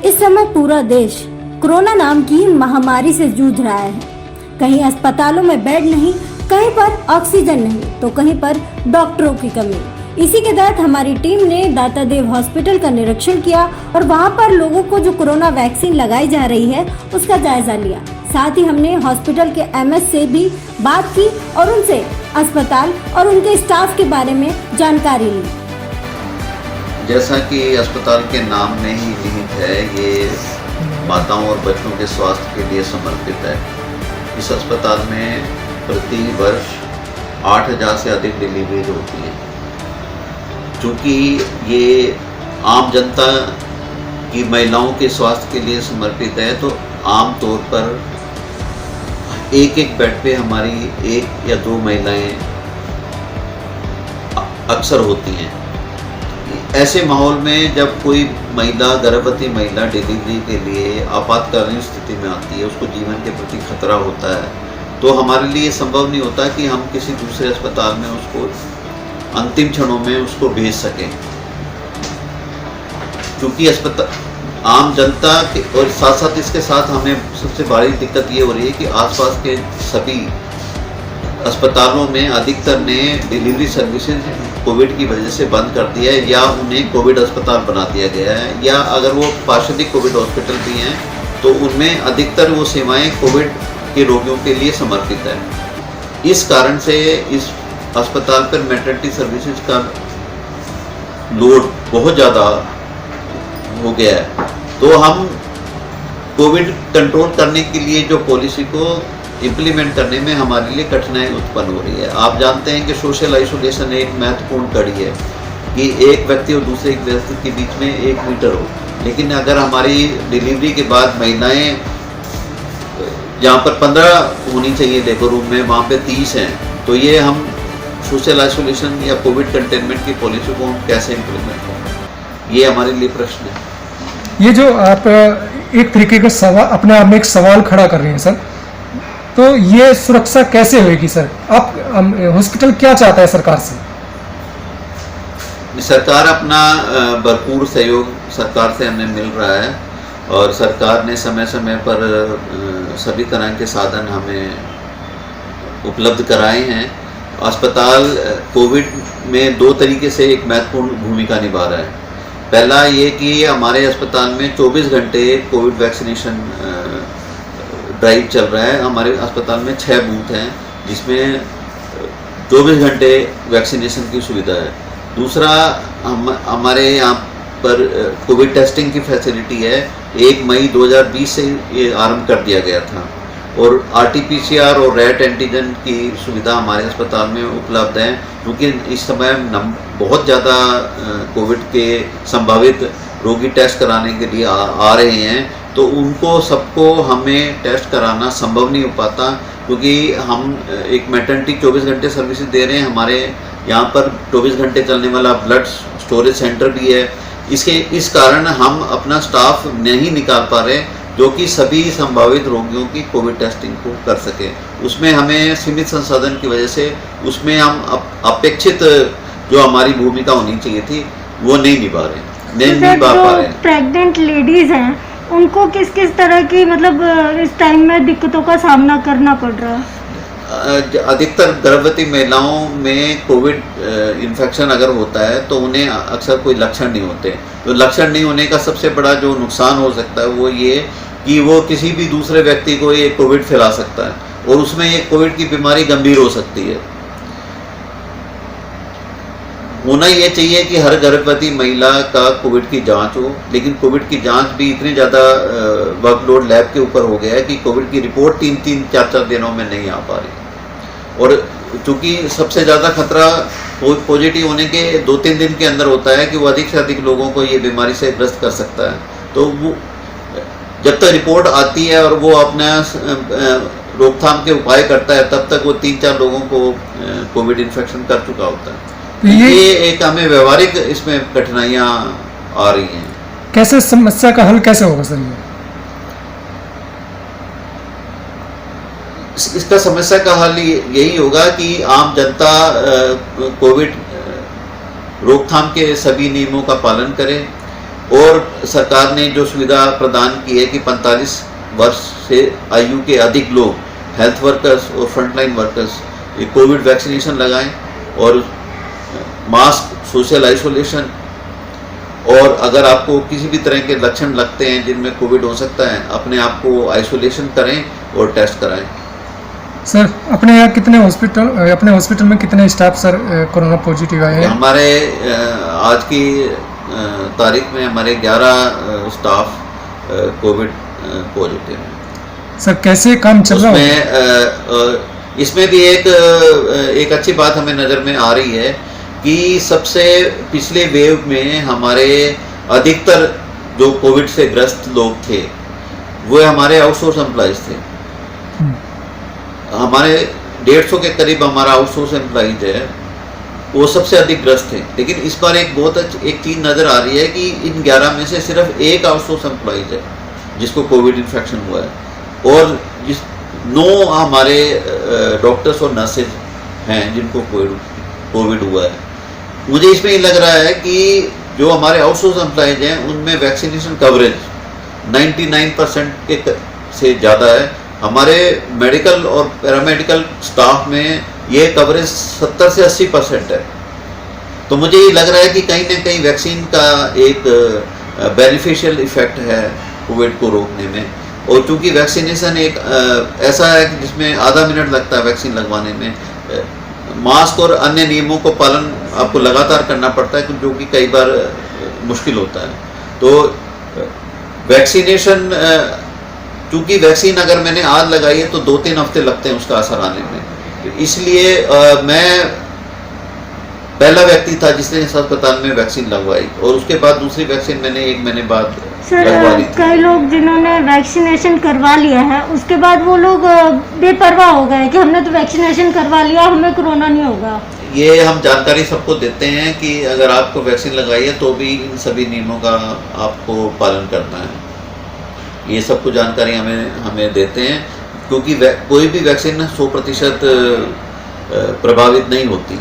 इस समय पूरा देश कोरोना नाम की महामारी से जूझ रहा है। कहीं अस्पतालों में बेड नहीं, कहीं पर ऑक्सीजन नहीं, तो कहीं पर डॉक्टरों की कमी। इसी के तहत हमारी टीम ने दाता देव हॉस्पिटल का निरीक्षण किया और वहां पर लोगों को जो कोरोना वैक्सीन लगाई जा रही है उसका जायजा लिया। साथ ही हमने हॉस्पिटल के एमएस से भी बात की और उनसे अस्पताल और उनके स्टाफ के बारे में जानकारी ली। जैसा कि अस्पताल के नाम में ही निहित है, ये माताओं और बच्चों के स्वास्थ्य के लिए समर्पित है। इस अस्पताल में प्रति वर्ष 8000 से अधिक डिलीवरी होती है। चूँकि ये आम जनता की महिलाओं के स्वास्थ्य के लिए समर्पित है, तो आम तौर पर एक बेड पे हमारी 1 या 2 महिलाएं अक्सर होती हैं। ऐसे माहौल में जब कोई महिला, गर्भवती महिला डिलीवरी के लिए आपातकालीन स्थिति में आती है, उसको जीवन के प्रति खतरा होता है, तो हमारे लिए संभव नहीं होता कि हम किसी दूसरे अस्पताल में उसको अंतिम क्षणों में उसको भेज सकें। क्योंकि अस्पताल आम जनता के और साथ साथ इसके साथ हमें सबसे बड़ी दिक्कत ये हो रही है कि आसपास के सभी अस्पतालों में अधिकतर ने डिलीवरी सर्विसेज कोविड की वजह से बंद कर दिया है, या उन्हें कोविड अस्पताल बना दिया गया है, या अगर वो पार्षदिक कोविड हॉस्पिटल भी हैं तो उनमें अधिकतर वो सेवाएं कोविड के रोगियों के लिए समर्पित है। इस कारण से इस अस्पताल पर मैटरनिटी सर्विसेज का लोड बहुत ज़्यादा हो गया है। तो हम कोविड कंट्रोल करने के लिए जो पॉलिसी को इम्प्लीमेंट करने में हमारे लिए कठिनाई उत्पन्न हो रही है। आप जानते हैं कि सोशल आइसोलेशन एक महत्वपूर्ण कड़ी है कि एक व्यक्ति और दूसरे व्यक्ति के बीच में 1 मीटर हो, लेकिन अगर हमारी डिलीवरी के बाद महिलाएं जहाँ पर 15 होनी चाहिए लेबर रूम में, वहाँ पे 30 हैं, तो ये हम सोशल आइसोलेशन या कोविड कंटेनमेंट की पॉलिसी को हम कैसे इम्प्लीमेंट करें, ये हमारे लिए प्रश्न है। ये जो आप एक तरीके का सवाल अपने आप में एक सवाल खड़ा कर रहे हैं सर, तो ये सुरक्षा कैसे होगी सर? आप हॉस्पिटल क्या चाहता है सरकार से? सरकार अपना भरपूर सहयोग सरकार से हमें मिल रहा है और सरकार ने समय समय पर सभी तरह के साधन हमें उपलब्ध कराए हैं। अस्पताल कोविड में 2 तरीके से एक महत्वपूर्ण भूमिका निभा रहा है। पहला ये कि हमारे अस्पताल में 24 घंटे कोविड वैक्सीनेशन ड्राइव चल रहा है। हमारे अस्पताल में 6 बूथ हैं जिसमें 24 घंटे वैक्सीनेशन की सुविधा है। दूसरा, हमारे यहाँ पर कोविड टेस्टिंग की फैसिलिटी है। 1 मई 2020 से ये आरंभ कर दिया गया था और RT-PCR और रैट एंटीजन की सुविधा हमारे अस्पताल में उपलब्ध है। क्योंकि इस समय बहुत ज़्यादा कोविड के संभावित रोगी टेस्ट कराने के लिए आ रहे हैं, तो उनको सबको हमें टेस्ट कराना संभव नहीं हो पाता, क्योंकि हम एक मैटरनिटी 24 घंटे सर्विसेज दे रहे हैं। हमारे यहाँ पर 24 घंटे चलने वाला ब्लड स्टोरेज सेंटर भी है। इस कारण हम अपना स्टाफ नहीं निकाल पा रहे जो कि सभी संभावित रोगियों की कोविड टेस्टिंग को कर सके। उसमें हमें सीमित संसाधन की वजह से उसमें हम अपेक्षित जो हमारी भूमिका होनी चाहिए थी वो नहीं निभा पा रहे। प्रेग्नेंट लेडीज हैं, उनको किस किस तरह की मतलब इस टाइम में दिक्कतों का सामना करना पड़ रहा है? अधिकतर गर्भवती महिलाओं में कोविड इन्फेक्शन अगर होता है तो उन्हें अक्सर कोई लक्षण नहीं होते। तो लक्षण नहीं होने का सबसे बड़ा जो नुकसान हो सकता है वो ये कि वो किसी भी दूसरे व्यक्ति को ये कोविड फैला सकता है और उसमें ये कोविड की बीमारी गंभीर हो सकती है। होना ये चाहिए कि हर गर्भवती महिला का कोविड की जांच हो, लेकिन कोविड की जांच भी इतनी ज़्यादा वर्कलोड लैब के ऊपर हो गया है कि कोविड की रिपोर्ट 3-3, 4-4 दिनों में नहीं आ पा रही। और चूँकि सबसे ज़्यादा खतरा पॉजिटिव होने के 2-3 दिन के अंदर होता है कि वो अधिक से अधिक लोगों को ये बीमारी से ग्रस्त कर सकता है। तो वो जब तक रिपोर्ट आती है और वो अपना रोकथाम के उपाय करता है, तब तक वो 3-4 लोगों को कोविड इन्फेक्शन कर चुका होता है। ये एक हमें व्यवहारिक इसमें कठिनाइयाँ आ रही हैं। कैसे समस्या का हल कैसे होगा सर? इसका समस्या का हल यही होगा कि आम जनता कोविड रोकथाम के सभी नियमों का पालन करे। और सरकार ने जो सुविधा प्रदान की है कि 45 वर्ष से आयु के अधिक लोग, हेल्थ वर्कर्स और फ्रंटलाइन वर्कर्स, ये कोविड वैक्सीनेशन लगाएं और मास्क, सोशल आइसोलेशन, और अगर आपको किसी भी तरह के लक्षण लगते हैं जिनमें कोविड हो सकता है, अपने आप को आइसोलेशन करें और टेस्ट कराएं। सर अपने यहाँ अपने हॉस्पिटल में कितने स्टाफ सर कोरोना पॉजिटिव आए हैं? हमारे आज की तारीख में हमारे 11 स्टाफ कोविड पॉजिटिव हैं। सर कैसे काम चल रहा है? इसमें भी एक अच्छी बात हमें नज़र में आ रही है कि सबसे पिछले वेव में हमारे अधिकतर जो कोविड से ग्रस्त लोग थे वो हमारे आउटसोर्स एम्प्लॉइज थे। हमारे 150 के करीब हमारा आउटसोर्स एम्प्लॉइज है, वो सबसे अधिक ग्रस्त थे। लेकिन इस बार एक चीज़ नज़र आ रही है कि इन 11 में से सिर्फ एक आउटसोर्स एम्प्लॉइज है जिसको कोविड इन्फेक्शन हुआ है, और 9 हमारे डॉक्टर्स और नर्सेज हैं जिनको कोविड हुआ है। मुझे इसमें ये लग रहा है कि जो हमारे आउटसोर्स एम्प्लॉइज हैं उनमें वैक्सीनेशन कवरेज 99% के से ज़्यादा है। हमारे मेडिकल और पैरामेडिकल स्टाफ में ये कवरेज 70 से 80% है। तो मुझे ये लग रहा है कि कहीं ना कहीं वैक्सीन का एक बेनिफिशियल इफेक्ट है कोविड को रोकने में। और चूँकि वैक्सीनेशन एक ऐसा है कि जिसमें आधा मिनट लगता है वैक्सीन लगवाने में, मास्क और अन्य नियमों को पालन आपको लगातार करना पड़ता है जो कि कई बार मुश्किल होता है। तो वैक्सीनेशन, चूँकि वैक्सीन अगर मैंने आज लगाई है तो 2-3 हफ्ते लगते हैं उसका असर आने में, इसलिए मैं पहला व्यक्ति था जिसने इस अस्पताल में वैक्सीन लगवाई, और उसके बाद दूसरी वैक्सीन मैंने 1 महीने बाद लगवा ली थी। कई लोग जिन्होंने वैक्सीनेशन करवा लिया है उसके बाद वो लोग बेपरवाह हो गए कि हमने तो वैक्सीनेशन करवा लिया, हमें कोरोना नहीं होगा। ये हम जानकारी सबको देते हैं कि अगर आपको वैक्सीन लगाई है तो भी इन सभी नियमों का आपको पालन करना है। ये सबको जानकारी हमें देते हैं, क्योंकि कोई भी वैक्सीन 100% प्रभावित नहीं होती।